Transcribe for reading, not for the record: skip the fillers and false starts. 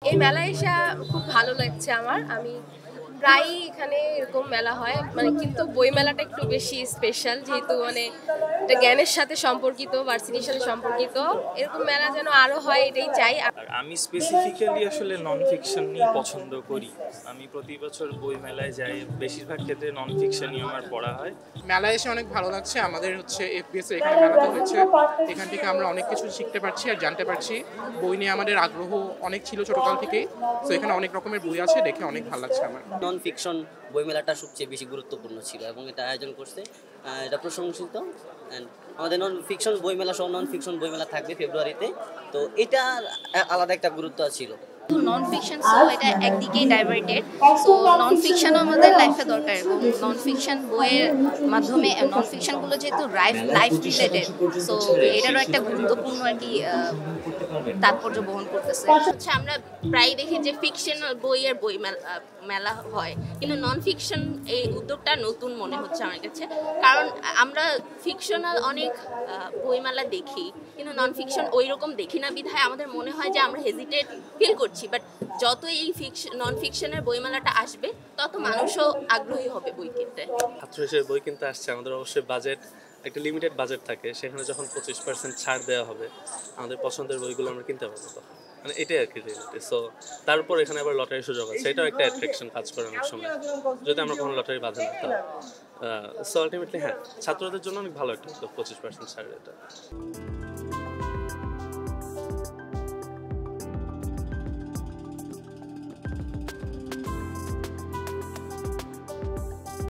এই মেলায় এসে খুব ভালো লাগছে আমার। আমি প্রায়ই এখানে এরকম মেলা হয় কিন্তু বই মেলাটা একটু বেশি স্পেশাল, যেহেতু এটা জ্ঞানের সাথে সম্পর্কিত, ভার্সিটির সাথে সম্পর্কিত। এরকম মেলা যেন আরো হয়, এটাই চাই। আর আমি স্পেসিফিক্যালি আসলে নন ফিকশন নিয়ে পছন্দ করি। আমি প্রতি বছর বই মেলায় যাই, বেশিরভাগ ক্ষেত্রে নন ফিকশনই আমার পড়া হয়। মেলায় এসে অনেক ভালো লাগছে। আমাদের এফবিএস এখানে মেলাতে হয়েছে, এখান থেকে আমরা অনেক কিছু শিখতে পারছি আর জানতে পারছি। বই নিয়ে আমাদের আগ্রহ অনেক ছিল ছোটকাল থেকেই, তো এখানে অনেক রকমের বই আছে, দেখে অনেক ভালো লাগছে আমার। নন ফিকশন বইমেলাটা সবচেয়ে বেশি গুরুত্বপূর্ণ ছিল এবং এটা আয়োজন করছে, এটা প্রশংসিত। অ্যান্ড আমাদের নন ফিকশন বইমেলা সহ নন ফিকশন বইমেলা থাকবে ফেব্রুয়ারিতে, তো এটার আলাদা একটা গুরুত্ব ছিল। নন ফিকশন সো এটা একদিকেই ডাইভার্টেড, সো নন ফিকশনও আমাদের লাইফে দরকার এবং নন ফিকশন বইয়ের মাধ্যমে নন ফিকশনগুলো যেহেতু লাইফ রিলেটেড, সো এটারও একটা গুরুত্বপূর্ণ আর কি তাৎপর্য বহন করতেছে। হচ্ছে আমরা প্রায় দেখি যে ফিকশন বইয়ের বই মেলা হয়, কিন্তু নন ফিকশন এই উদ্যোগটা নতুন মনে হচ্ছে আমার কাছে। কারণ আমরা ফিকশনাল অনেক বইমেলা দেখি, কিন্তু নন ফিকশন ওই রকম দেখি না, বিধায় আমাদের মনে হয় যে আমরা হেজিটেট ফিল করছি। বাট যত এই নন ফিকশনের বইমেলাটা আসবে, তত মানুষও আগ্রহী হবে বই কিনতে। ছাত্র হিসেবে বই কিনতে আসছে, আমাদের অবশ্যই বাজেট, একটা লিমিটেড বাজেট থাকে। সেখানে যখন 25% ছাড় দেওয়া হবে, আমাদের পছন্দের বইগুলো আমরা কিনতে পারবো তখন। মানে এটাই আর কি রিয়েলিটি। সো তারপর এখানে আবার লটারির সুযোগ আছে, এটাও একটা অ্যাট্রাকশন কাজ করে অনেক সময়, যদি আমরা কোনো লটারি বাঁধে না তাও। সো আলটিমেটলি হ্যাঁ, ছাত্রদের জন্য অনেক ভালো একটা 25% ছাড় এটা।